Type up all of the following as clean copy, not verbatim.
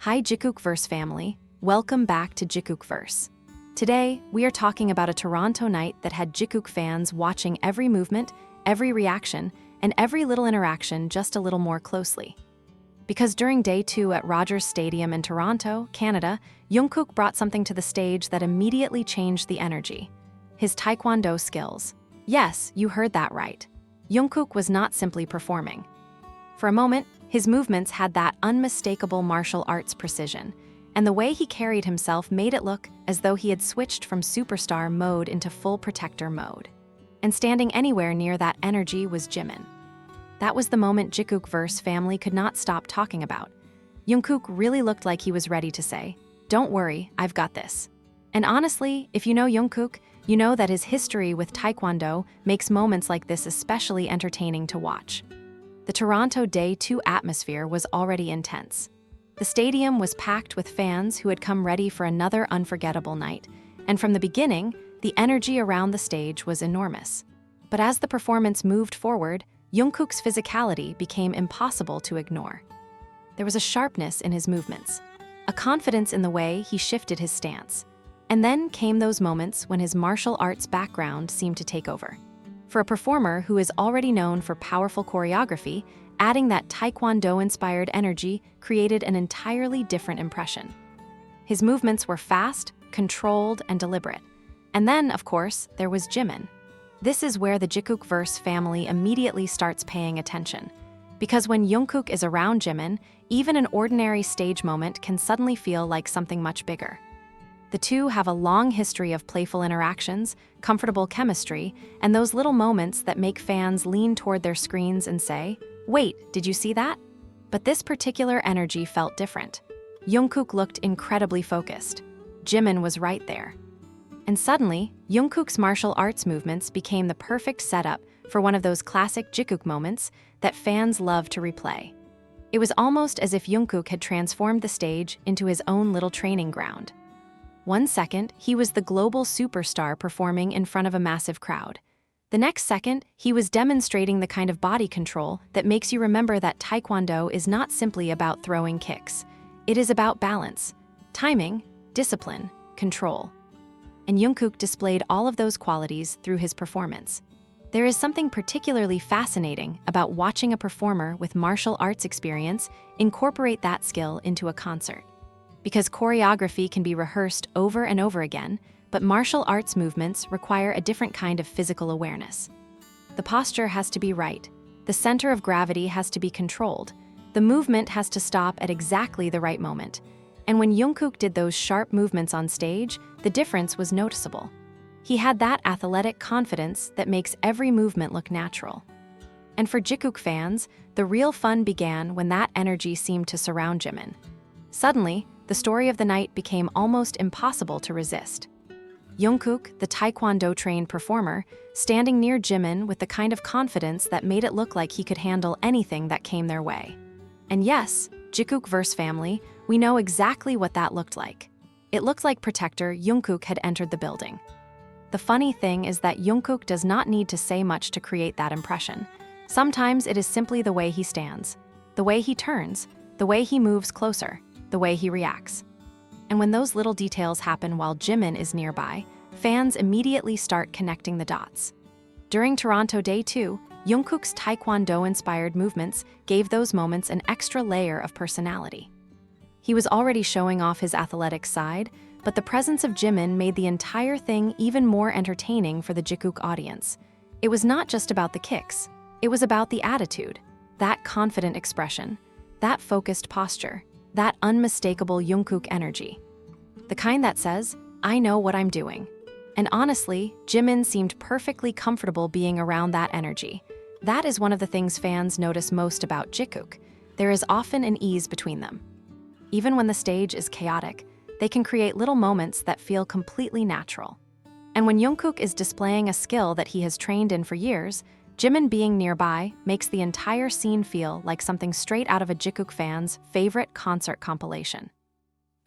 Hi JikookVerse family, welcome back to JikookVerse. Today, we are talking about a Toronto night that had Jikook fans watching every movement, every reaction, and every little interaction just a little more closely. Because during day 2 at Rogers Stadium in Toronto, Canada, JUNGKOOK brought something to the stage that immediately changed the energy. His taekwondo skills. Yes, you heard that right. JUNGKOOK was not simply performing. For a moment, his movements had that unmistakable martial arts precision, and the way he carried himself made it look as though he had switched from superstar mode into full protector mode. And standing anywhere near that energy was JIMIN. That was the moment JikookVerse family could not stop talking about. JUNGKOOK really looked like he was ready to say, "Don't worry, I've got this." And honestly, if you know JUNGKOOK, you know that his history with taekwondo makes moments like this especially entertaining to watch. The Toronto Day 2 atmosphere was already intense. The stadium was packed with fans who had come ready for another unforgettable night, and from the beginning, the energy around the stage was enormous. But as the performance moved forward, JUNGKOOK's physicality became impossible to ignore. There was a sharpness in his movements, a confidence in the way he shifted his stance. And then came those moments when his martial arts background seemed to take over. For a performer who is already known for powerful choreography, adding that taekwondo-inspired energy created an entirely different impression. His movements were fast, controlled, and deliberate. And then, of course, there was JIMIN. This is where the JikookVerse family immediately starts paying attention. Because when JUNGKOOK is around JIMIN, even an ordinary stage moment can suddenly feel like something much bigger. The two have a long history of playful interactions, comfortable chemistry, and those little moments that make fans lean toward their screens and say, "Wait, did you see that?" But this particular energy felt different. JUNGKOOK looked incredibly focused. JIMIN was right there. And suddenly, JUNGKOOK's martial arts movements became the perfect setup for one of those classic Jikook moments that fans love to replay. It was almost as if JUNGKOOK had transformed the stage into his own little training ground. One second, he was the global superstar performing in front of a massive crowd. The next second, he was demonstrating the kind of body control that makes you remember that taekwondo is not simply about throwing kicks. It is about balance, timing, discipline, control. And JUNGKOOK displayed all of those qualities through his performance. There is something particularly fascinating about watching a performer with martial arts experience incorporate that skill into a concert. Because choreography can be rehearsed over and over again, but martial arts movements require a different kind of physical awareness. The posture has to be right, the center of gravity has to be controlled, the movement has to stop at exactly the right moment. And when JUNGKOOK did those sharp movements on stage, the difference was noticeable. He had that athletic confidence that makes every movement look natural. And for Jikook fans, the real fun began when that energy seemed to surround JIMIN. Suddenly, the story of the night became almost impossible to resist. JUNGKOOK, the taekwondo-trained performer, standing near JIMIN with the kind of confidence that made it look like he could handle anything that came their way. And yes, JikookVerse family, we know exactly what that looked like. It looked like protector JUNGKOOK had entered the building. The funny thing is that JUNGKOOK does not need to say much to create that impression. Sometimes it is simply the way he stands, the way he turns, the way he moves closer, the way he reacts. And when those little details happen while JIMIN is nearby, fans immediately start connecting the dots. During Toronto Day 2, JUNGKOOK's taekwondo-inspired movements gave those moments an extra layer of personality. He was already showing off his athletic side, but the presence of JIMIN made the entire thing even more entertaining for the Jikook audience. It was not just about the kicks, it was about the attitude, that confident expression, that focused posture, that unmistakable JUNGKOOK energy. The kind that says, "I know what I'm doing." And honestly, JIMIN seemed perfectly comfortable being around that energy. That is one of the things fans notice most about Jikook. There is often an ease between them. Even when the stage is chaotic, they can create little moments that feel completely natural. And when JUNGKOOK is displaying a skill that he has trained in for years, JIMIN being nearby makes the entire scene feel like something straight out of a Jikook fan's favorite concert compilation.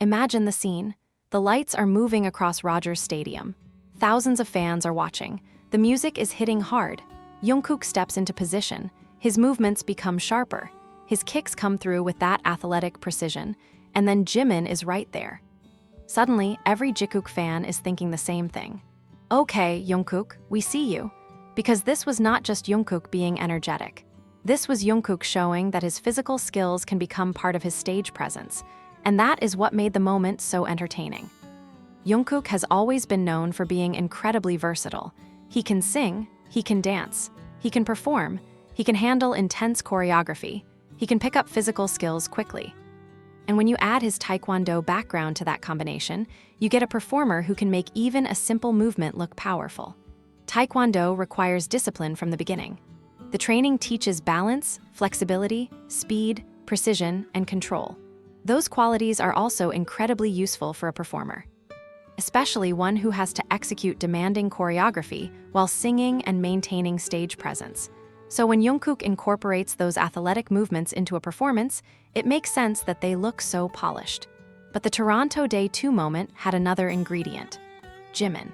Imagine the scene. The lights are moving across Rogers Stadium. Thousands of fans are watching. The music is hitting hard. JUNGKOOK steps into position. His movements become sharper. His kicks come through with that athletic precision. and then Jimin is right there. Suddenly, every Jikook fan is thinking the same thing. Okay, JUNGKOOK, we see you. Because this was not just JUNGKOOK being energetic. This was JUNGKOOK showing that his physical skills can become part of his stage presence, and that is what made the moment so entertaining. JUNGKOOK has always been known for being incredibly versatile. He can sing, he can dance, he can perform, he can handle intense choreography, he can pick up physical skills quickly. And when you add his taekwondo background to that combination, you get a performer who can make even a simple movement look powerful. Taekwondo requires discipline from the beginning. The training teaches balance, flexibility, speed, precision, and control. Those qualities are also incredibly useful for a performer, especially one who has to execute demanding choreography while singing and maintaining stage presence. So when JUNGKOOK incorporates those athletic movements into a performance, it makes sense that they look so polished. But the Toronto Day 2 moment had another ingredient: JIMIN.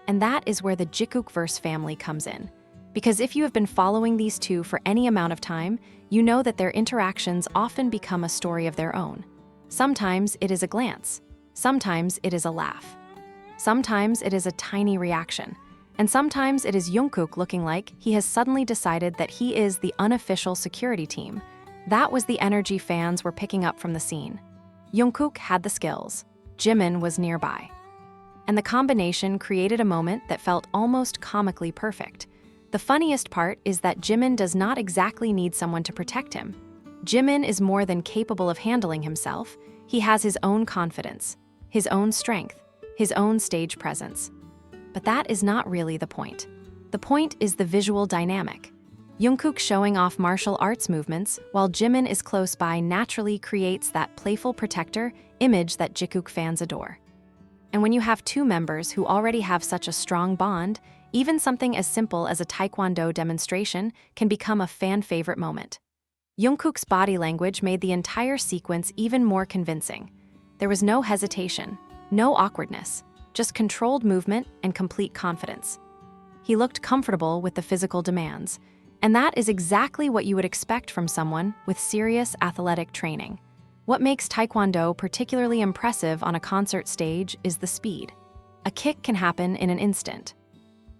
And that is where the JikookVerse family comes in. Because if you have been following these two for any amount of time, you know that their interactions often become a story of their own. Sometimes it is a glance. Sometimes it is a laugh. Sometimes it is a tiny reaction. And sometimes it is JUNGKOOK looking like he has suddenly decided that he is the unofficial security team. That was the energy fans were picking up from the scene. JUNGKOOK had the skills. Jimin was nearby. And the combination created a moment that felt almost comically perfect. The funniest part is that Jimin does not exactly need someone to protect him. Jimin is more than capable of handling himself. He has his own confidence, his own strength, his own stage presence. But that is not really the point. The point is the visual dynamic. JUNGKOOK showing off martial arts movements while Jimin is close by naturally creates that playful protector image that Jikook fans adore. And when you have two members who already have such a strong bond, even something as simple as a taekwondo demonstration can become a fan favorite moment. JUNGKOOK's body language made the entire sequence even more convincing. There was no hesitation, no awkwardness, just controlled movement and complete confidence. He looked comfortable with the physical demands, and that is exactly what you would expect from someone with serious athletic training. What makes taekwondo particularly impressive on a concert stage is the speed. A kick can happen in an instant.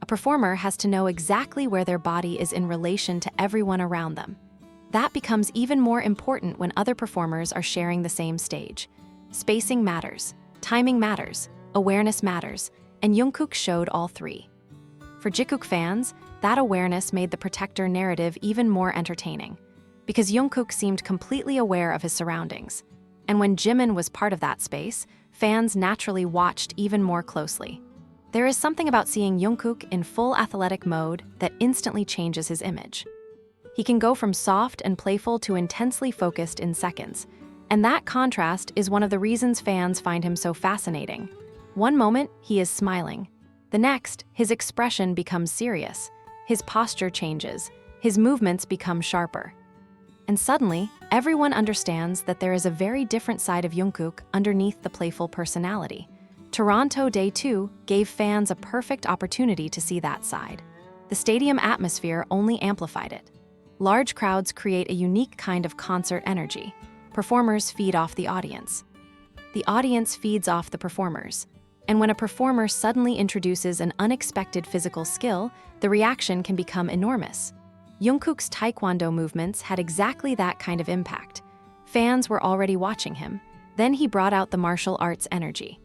A performer has to know exactly where their body is in relation to everyone around them. That becomes even more important when other performers are sharing the same stage. Spacing matters, timing matters, awareness matters, and JUNGKOOK showed all three. For Jikook fans, that awareness made the protector narrative even more entertaining, because JUNGKOOK seemed completely aware of his surroundings. And when Jimin was part of that space, fans naturally watched even more closely. There is something about seeing JUNGKOOK in full athletic mode that instantly changes his image. He can go from soft and playful to intensely focused in seconds, and that contrast is one of the reasons fans find him so fascinating. One moment, he is smiling. The next, his expression becomes serious. His posture changes. His movements become sharper. And suddenly, everyone understands that there is a very different side of JUNGKOOK underneath the playful personality. Toronto Day 2 gave fans a perfect opportunity to see that side. The stadium atmosphere only amplified it. Large crowds create a unique kind of concert energy. Performers feed off the audience. The audience feeds off the performers. And when a performer suddenly introduces an unexpected physical skill, the reaction can become enormous. JUNGKOOK's taekwondo movements had exactly that kind of impact. Fans were already watching him. Then he brought out the martial arts energy.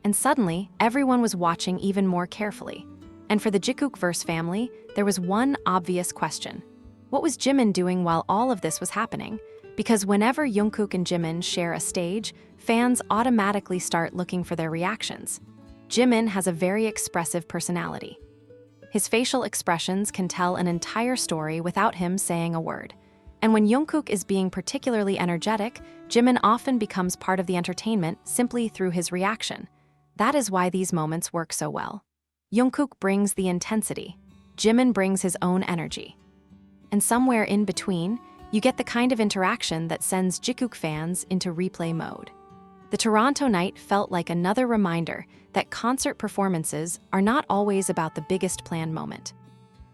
And suddenly, everyone was watching even more carefully. And for the JikookVerse family, there was one obvious question. What was Jimin doing while all of this was happening? Because whenever JUNGKOOK and Jimin share a stage, fans automatically start looking for their reactions. Jimin has a very expressive personality. His facial expressions can tell an entire story without him saying a word. And when JUNGKOOK is being particularly energetic, Jimin often becomes part of the entertainment simply through his reaction. That is why these moments work so well. JUNGKOOK brings the intensity. Jimin brings his own energy. And somewhere in between, you get the kind of interaction that sends Jikook fans into replay mode. The Toronto night felt like another reminder that concert performances are not always about the biggest planned moment.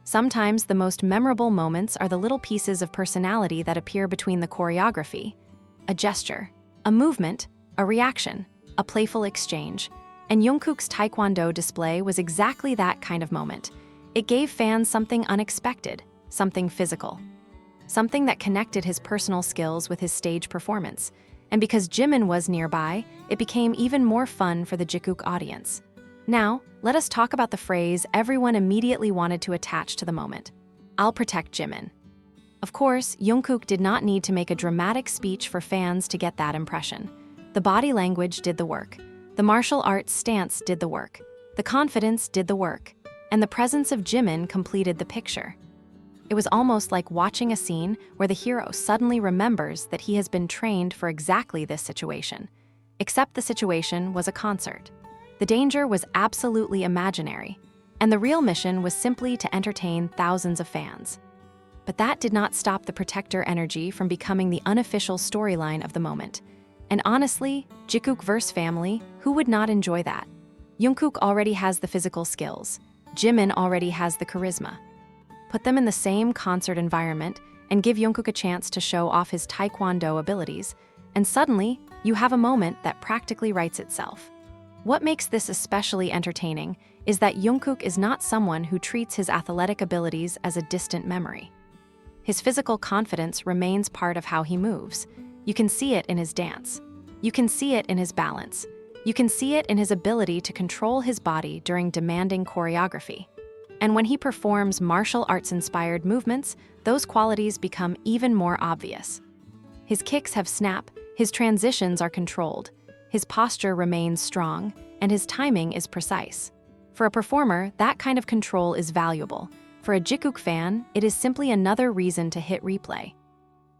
Sometimes the most memorable moments are the little pieces of personality that appear between the choreography, a gesture, A movement, a reaction, a playful exchange. And Jungkook's taekwondo display was exactly that kind of moment. It gave fans something unexpected, something physical. Something that connected his personal skills with his stage performance. And because Jimin was nearby, it became even more fun for the Jikook audience. Now, let us talk about the phrase everyone immediately wanted to attach to the moment. "I'll protect Jimin." Of course, Jungkook did not need to make a dramatic speech for fans to get that impression. The body language did the work. The martial arts stance did the work. The confidence did the work. And the presence of Jimin completed the picture. It was almost like watching a scene where the hero suddenly remembers that he has been trained for exactly this situation. Except the situation was a concert. The danger was absolutely imaginary, and the real mission was simply to entertain thousands of fans. But that did not stop the protector energy from becoming the unofficial storyline of the moment. And honestly, JikookVerse family, who would not enjoy that? Jungkook already has the physical skills. Jimin already has the charisma. Put them in the same concert environment and give Jungkook a chance to show off his taekwondo abilities, and suddenly, you have a moment that practically writes itself. What makes this especially entertaining is that Jungkook is not someone who treats his athletic abilities as a distant memory. His physical confidence remains part of how he moves. You can see it in his dance. You can see it in his balance. You can see it in his ability to control his body during demanding choreography. And when he performs martial arts-inspired movements, those qualities become even more obvious. His kicks have snap, his transitions are controlled, his posture remains strong, and his timing is precise. For a performer, that kind of control is valuable. For a Jikook fan, it is simply another reason to hit replay.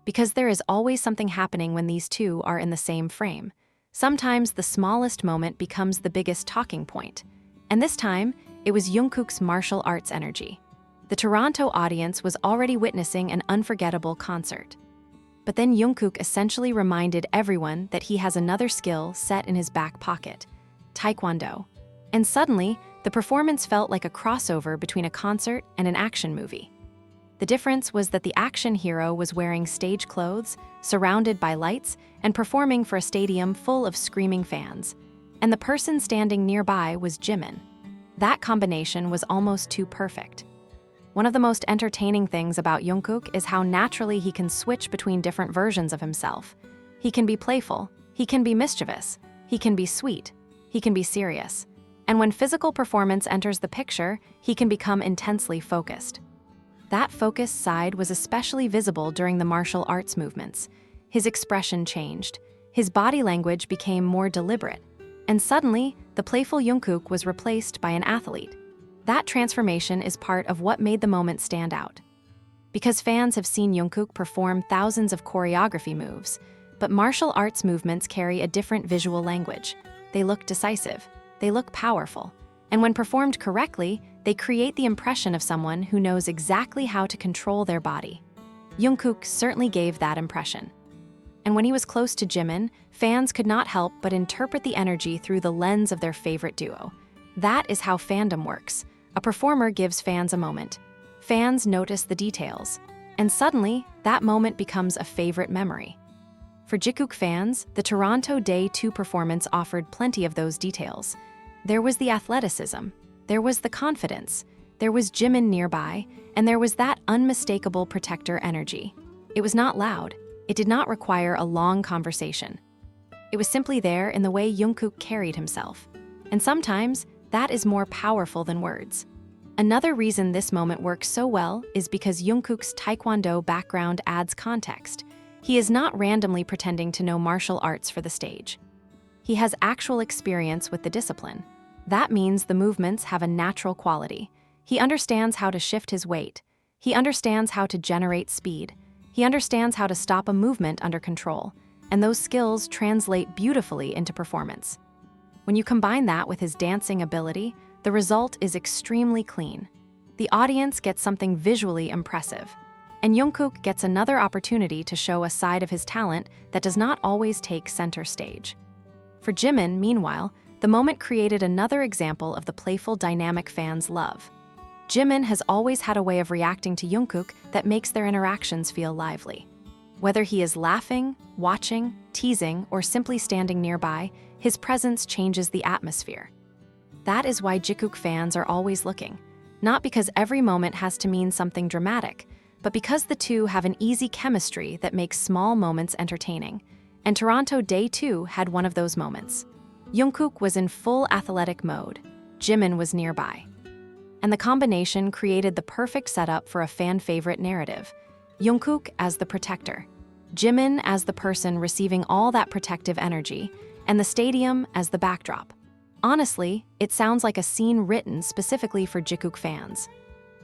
Because there is always something happening when these two are in the same frame. Sometimes the smallest moment becomes the biggest talking point. And this time, it was Jungkook's martial arts energy. The Toronto audience was already witnessing an unforgettable concert. But then Jungkook essentially reminded everyone that he has another skill set in his back pocket, taekwondo. And suddenly, the performance felt like a crossover between a concert and an action movie. The difference was that the action hero was wearing stage clothes, surrounded by lights, and performing for a stadium full of screaming fans. And the person standing nearby was Jimin. That combination was almost too perfect. One of the most entertaining things about Jungkook is how naturally he can switch between different versions of himself. He can be playful, he can be mischievous, he can be sweet, he can be serious. And when physical performance enters the picture, he can become intensely focused. That focused side was especially visible during the martial arts movements. His expression changed, his body language became more deliberate, and suddenly, the playful Jungkook was replaced by an athlete. That transformation is part of what made the moment stand out. Because fans have seen Jungkook perform thousands of choreography moves, but martial arts movements carry a different visual language. They look decisive, they look powerful, and when performed correctly, they create the impression of someone who knows exactly how to control their body. Jungkook certainly gave that impression. And when he was close to Jimin, fans could not help but interpret the energy through the lens of their favorite duo. That is how fandom works. A performer gives fans a moment. Fans notice the details. And suddenly, that moment becomes a favorite memory. For Jikook fans, the Toronto Day 2 performance offered plenty of those details. There was the athleticism, there was the confidence, there was Jimin nearby, and there was that unmistakable protector energy. It was not loud. It did not require a long conversation. It was simply there in the way Jungkook carried himself. And sometimes, that is more powerful than words. Another reason this moment works so well is because Jungkook's taekwondo background adds context. He is not randomly pretending to know martial arts for the stage. He has actual experience with the discipline. That means the movements have a natural quality. He understands how to shift his weight. He understands how to generate speed. He understands how to stop a movement under control, and those skills translate beautifully into performance. When you combine that with his dancing ability, the result is extremely clean. The audience gets something visually impressive, and Jungkook gets another opportunity to show a side of his talent that does not always take center stage. For Jimin, meanwhile, the moment created another example of the playful dynamic fans love. Jimin has always had a way of reacting to Jungkook that makes their interactions feel lively. Whether he is laughing, watching, teasing, or simply standing nearby, his presence changes the atmosphere. That is why JIKOOK fans are always looking, not because every moment has to mean something dramatic, but because the two have an easy chemistry that makes small moments entertaining. And Toronto Day 2 had one of those moments. JUNGKOOK was in full athletic mode. JIMIN was nearby. And the combination created the perfect setup for a fan-favorite narrative. JUNGKOOK as the protector, JIMIN as the person receiving all that protective energy, and the stadium as the backdrop. Honestly, it sounds like a scene written specifically for JIKOOK fans.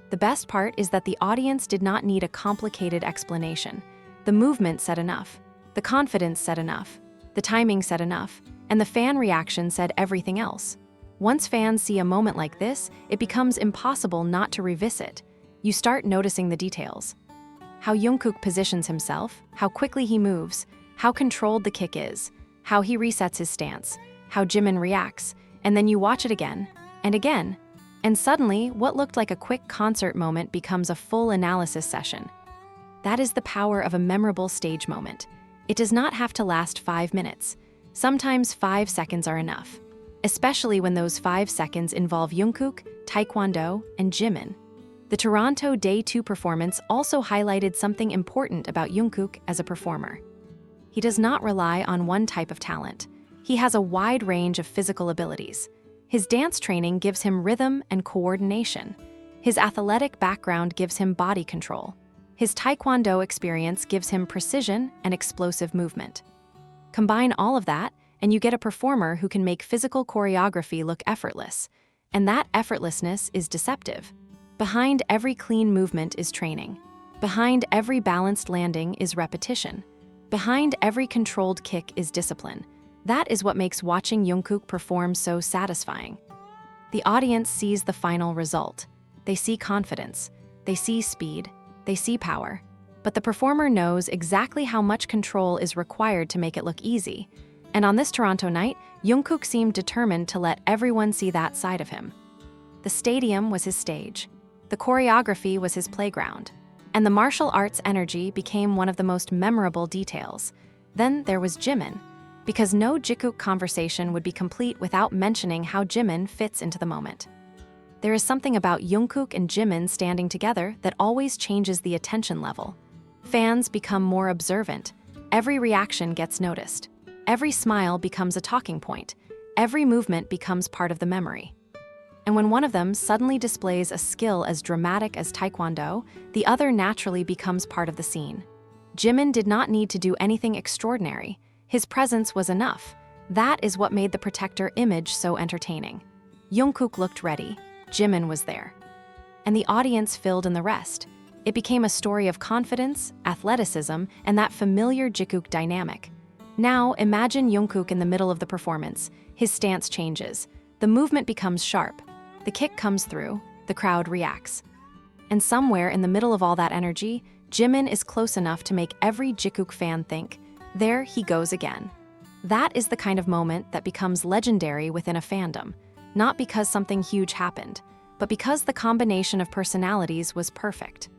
The best part is that the audience did not need a complicated explanation. The movement said enough, the confidence said enough, the timing said enough, and the fan reaction said everything else. Once fans see a moment like this, it becomes impossible not to revisit. You start noticing the details. How JUNGKOOK positions himself, how quickly he moves, how controlled the kick is, how he resets his stance, how JIMIN reacts, and then you watch it again, and again, and suddenly what looked like a quick concert moment becomes a full analysis session. That is the power of a memorable stage moment. It does not have to last 5 minutes. Sometimes 5 seconds are enough, especially when those 5 seconds involve JUNGKOOK, taekwondo, and JIMIN. The Toronto Day 2 performance also highlighted something important about JUNGKOOK as a performer. He does not rely on one type of talent. He has a wide range of physical abilities. His dance training gives him rhythm and coordination. His athletic background gives him body control. His taekwondo experience gives him precision and explosive movement. Combine all of that, and you get a performer who can make physical choreography look effortless. And that effortlessness is deceptive. Behind every clean movement is training. Behind every balanced landing is repetition. Behind every controlled kick is discipline. That is what makes watching JUNGKOOK perform so satisfying. The audience sees the final result. They see confidence. They see speed. They see power. But the performer knows exactly how much control is required to make it look easy. And on this Toronto night, JUNGKOOK seemed determined to let everyone see that side of him. The stadium was his stage. The choreography was his playground. And the martial arts energy became one of the most memorable details. Then there was JIMIN, because no JIKOOK conversation would be complete without mentioning how JIMIN fits into the moment. There is something about JUNGKOOK and JIMIN standing together that always changes the attention level. Fans become more observant. Every reaction gets noticed. Every smile becomes a talking point. Every movement becomes part of the memory. And when one of them suddenly displays a skill as dramatic as taekwondo, the other naturally becomes part of the scene. JIMIN did not need to do anything extraordinary. His presence was enough. That is what made the protector image so entertaining. JUNGKOOK looked ready. JIMIN was there. And the audience filled in the rest. It became a story of confidence, athleticism, and that familiar JIKOOK dynamic. Now, imagine JUNGKOOK in the middle of the performance. His stance changes. The movement becomes sharp. The kick comes through. The crowd reacts. And somewhere in the middle of all that energy, JIMIN is close enough to make every JIKOOK fan think, there he goes again. That is the kind of moment that becomes legendary within a fandom, not because something huge happened, but because the combination of personalities was perfect.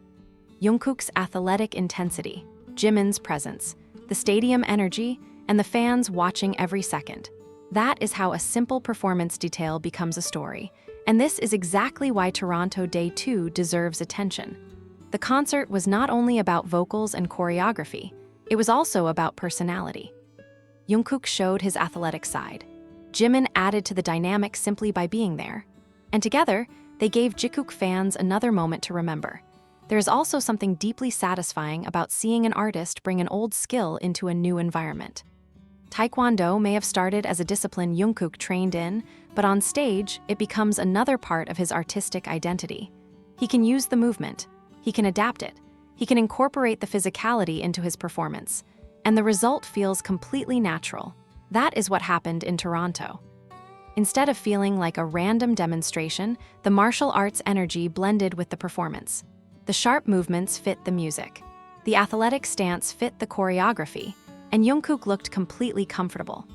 JUNGKOOK's athletic intensity, JIMIN's presence, the stadium energy, and the fans watching every second. That is how a simple performance detail becomes a story, and this is exactly why Toronto Day 2 deserves attention. The concert was not only about vocals and choreography, it was also about personality. JUNGKOOK showed his athletic side. JIMIN added to the dynamic simply by being there. And together, they gave JIKOOK fans another moment to remember. There is also something deeply satisfying about seeing an artist bring an old skill into a new environment. Taekwondo may have started as a discipline JUNGKOOK trained in, but on stage, it becomes another part of his artistic identity. He can use the movement. He can adapt it. He can incorporate the physicality into his performance. And the result feels completely natural. That is what happened in Toronto. Instead of feeling like a random demonstration, the martial arts energy blended with the performance. The sharp movements fit the music. The athletic stance fit the choreography, and JUNGKOOK looked completely comfortable.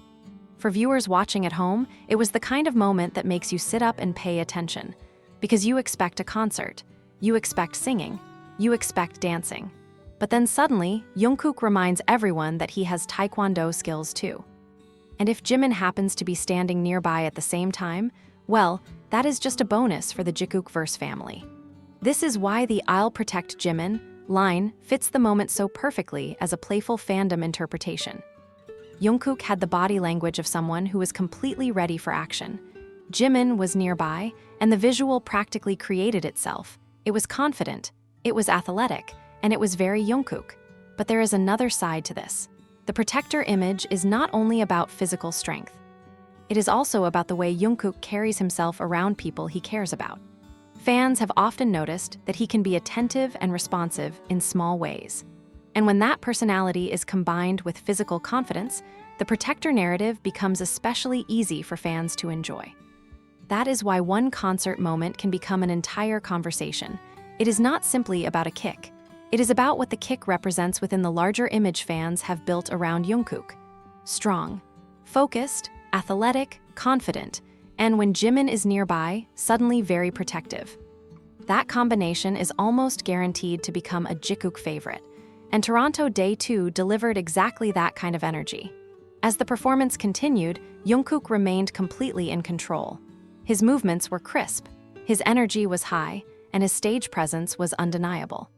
For viewers watching at home, it was the kind of moment that makes you sit up and pay attention, because you expect a concert, you expect singing, you expect dancing. But then suddenly, Jungkook reminds everyone that he has taekwondo skills too. And if Jimin happens to be standing nearby at the same time, well, that is just a bonus for the JikookVerse family. This is why the "I'll protect Jimin" line fits the moment so perfectly as a playful fandom interpretation. Jungkook had the body language of someone who was completely ready for action. Jimin was nearby, and the visual practically created itself. It was confident, it was athletic, and it was very Jungkook. But there is another side to this. The protector image is not only about physical strength. It is also about the way Jungkook carries himself around people he cares about. Fans have often noticed that he can be attentive and responsive in small ways. And when that personality is combined with physical confidence, the protector narrative becomes especially easy for fans to enjoy. That is why one concert moment can become an entire conversation. It is not simply about a kick. It is about what the kick represents within the larger image fans have built around Jungkook. Strong, focused, athletic, confident, and when Jimin is nearby, suddenly very protective. That combination is almost guaranteed to become a Jikook favorite. And Toronto Day 2 delivered exactly that kind of energy. As the performance continued, Jungkook remained completely in control. His movements were crisp, his energy was high, and his stage presence was undeniable.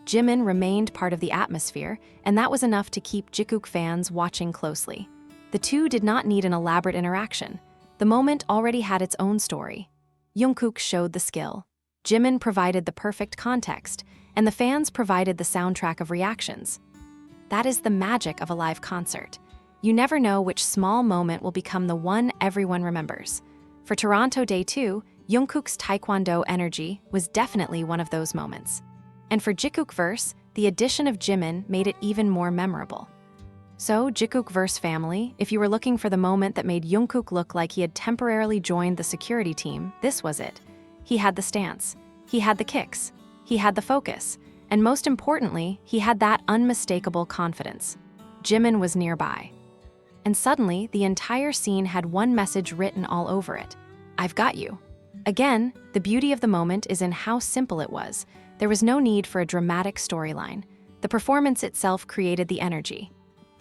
Jimin remained part of the atmosphere, and that was enough to keep Jikook fans watching closely. The two did not need an elaborate interaction. The moment already had its own story. Jungkook showed the skill. Jimin provided the perfect context, and the fans provided the soundtrack of reactions. That is the magic of a live concert. You never know which small moment will become the one everyone remembers. For Toronto Day 2, Jungkook's taekwondo energy was definitely one of those moments. And for JikookVerse, the addition of Jimin made it even more memorable. So, JikookVerse family, if you were looking for the moment that made Jungkook look like he had temporarily joined the security team, this was it. He had the stance, he had the kicks, he had the focus, and most importantly, he had that unmistakable confidence. Jimin was nearby. And suddenly, the entire scene had one message written all over it. I've got you. Again, the beauty of the moment is in how simple it was. There was no need for a dramatic storyline. The performance itself created the energy.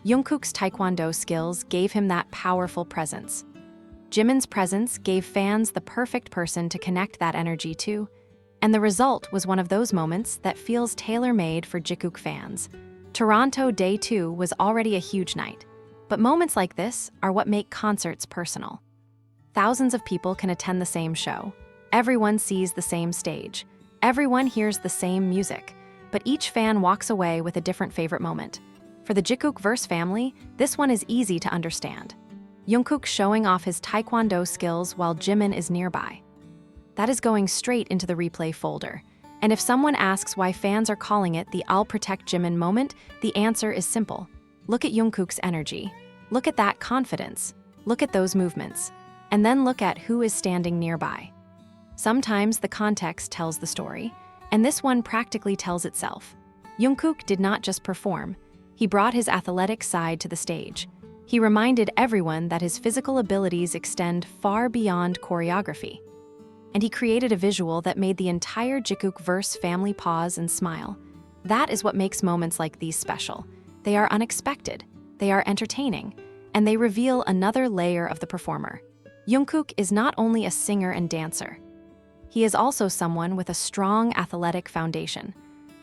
Jungkook's taekwondo skills gave him that powerful presence. Jimin's presence gave fans the perfect person to connect that energy to, and the result was one of those moments that feels tailor-made for Jikook fans. Toronto Day 2 was already a huge night, but moments like this are what make concerts personal. Thousands of people can attend the same show. Everyone sees the same stage. Everyone hears the same music, but each fan walks away with a different favorite moment. For the JikookVerse family, this one is easy to understand. Jungkook showing off his taekwondo skills while Jimin is nearby. That is going straight into the replay folder. And if someone asks why fans are calling it the "I'll protect Jimin" moment, the answer is simple. Look at Jungkook's energy. Look at that confidence. Look at those movements. And then look at who is standing nearby. Sometimes the context tells the story, and this one practically tells itself. Jungkook did not just perform. He brought his athletic side to the stage. He reminded everyone that his physical abilities extend far beyond choreography. And he created a visual that made the entire JikookVerse family pause and smile. That is what makes moments like these special. They are unexpected, they are entertaining, and they reveal another layer of the performer. Jungkook is not only a singer and dancer. He is also someone with a strong athletic foundation.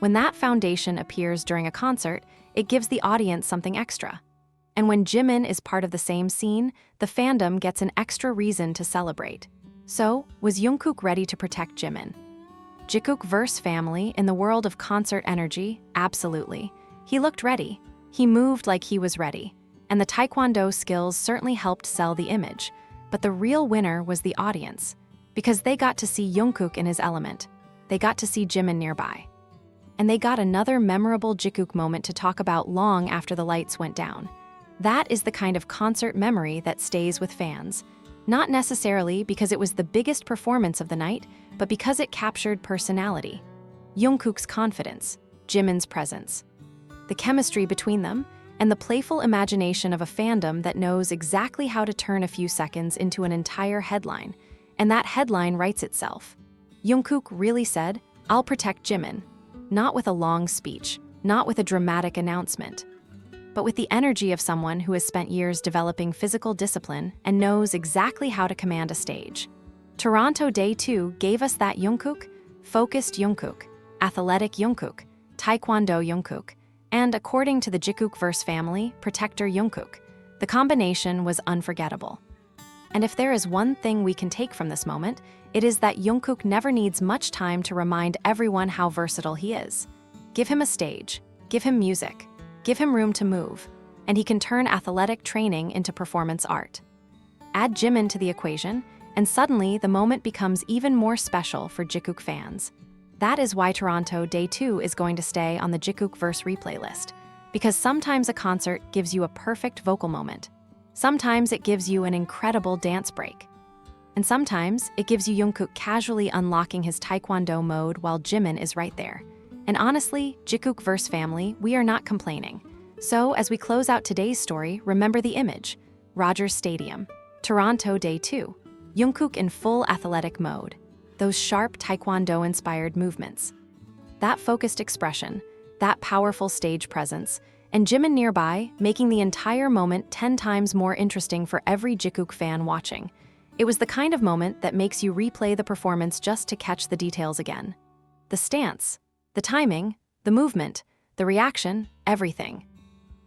When that foundation appears during a concert, it gives the audience something extra. And when Jimin is part of the same scene, the fandom gets an extra reason to celebrate. So, was Jungkook ready to protect Jimin? JikookVerse family, in the world of concert energy, absolutely. He looked ready. He moved like he was ready. And the taekwondo skills certainly helped sell the image. But the real winner was the audience, because they got to see Jungkook in his element. They got to see Jimin nearby. And they got another memorable Jikook moment to talk about long after the lights went down. That is the kind of concert memory that stays with fans. Not necessarily because it was the biggest performance of the night, but because it captured personality. Jungkook's confidence, Jimin's presence, the chemistry between them, and the playful imagination of a fandom that knows exactly how to turn a few seconds into an entire headline. And that headline writes itself. Jungkook really said, "I'll protect Jimin," not with a long speech, not with a dramatic announcement, but with the energy of someone who has spent years developing physical discipline and knows exactly how to command a stage. Toronto Day 2 gave us that JUNGKOOK, focused JUNGKOOK, athletic JUNGKOOK, taekwondo JUNGKOOK, and according to the JikookVerse family, protector JUNGKOOK. The combination was unforgettable. And if there is one thing we can take from this moment, it is that JUNGKOOK never needs much time to remind everyone how versatile he is. Give him a stage, give him music, give him room to move, and he can turn athletic training into performance art. Add JIMIN to the equation, and suddenly the moment becomes even more special for Jikook fans. That is why Toronto Day 2 is going to stay on the JikookVerse replay list, because sometimes a concert gives you a perfect vocal moment. Sometimes it gives you an incredible dance break. And sometimes it gives you JUNGKOOK casually unlocking his taekwondo mode while JIMIN is right there. And honestly, JikookVerse family, we are not complaining. So as we close out today's story, remember the image. Rogers Stadium, Toronto Day 2, JUNGKOOK in full athletic mode. Those sharp taekwondo-inspired movements. That focused expression, that powerful stage presence, and JIMIN nearby, making the entire moment 10 times more interesting for every Jikook fan watching. It was the kind of moment that makes you replay the performance just to catch the details again. The stance, the timing, the movement, the reaction, everything.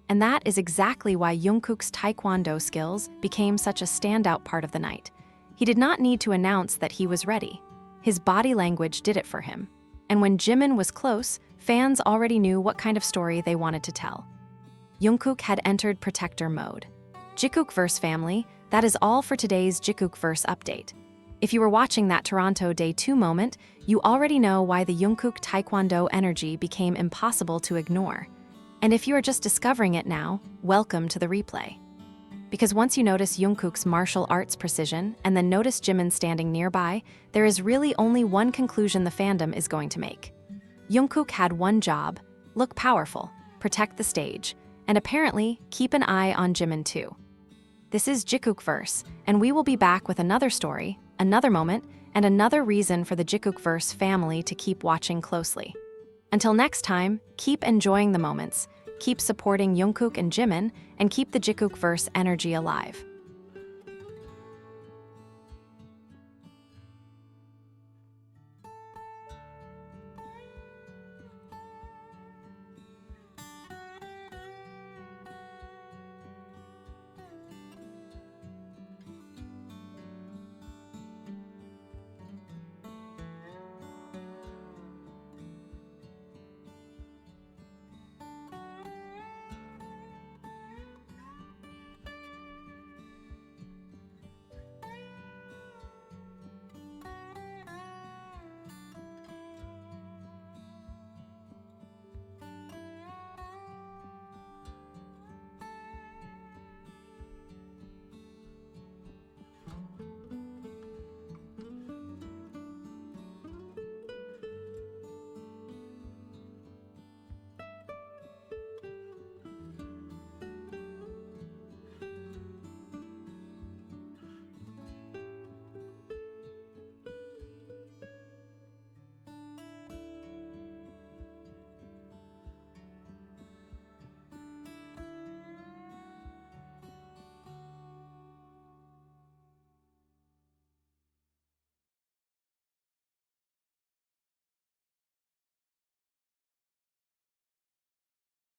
And that is exactly why JUNGKOOK's taekwondo skills became such a standout part of the night. He did not need to announce that he was ready. His body language did it for him. And when JIMIN was close, fans already knew what kind of story they wanted to tell. JUNGKOOK had entered protector mode. JikookVerse family, that is all for today's JikookVerse update. If you were watching that Toronto Day 2 moment, you already know why the JUNGKOOK taekwondo energy became impossible to ignore. And if you are just discovering it now, welcome to the replay. Because once you notice JUNGKOOK's martial arts precision and then notice JIMIN standing nearby, there is really only one conclusion the fandom is going to make. JUNGKOOK had one job: look powerful, protect the stage, and apparently keep an eye on JIMIN too. This is JikookVerse, and we will be back with another story, another moment, and another reason for the JikookVerse family to keep watching closely. Until next time, keep enjoying the moments, keep supporting JUNGKOOK and JIMIN, and keep the JikookVerse energy alive.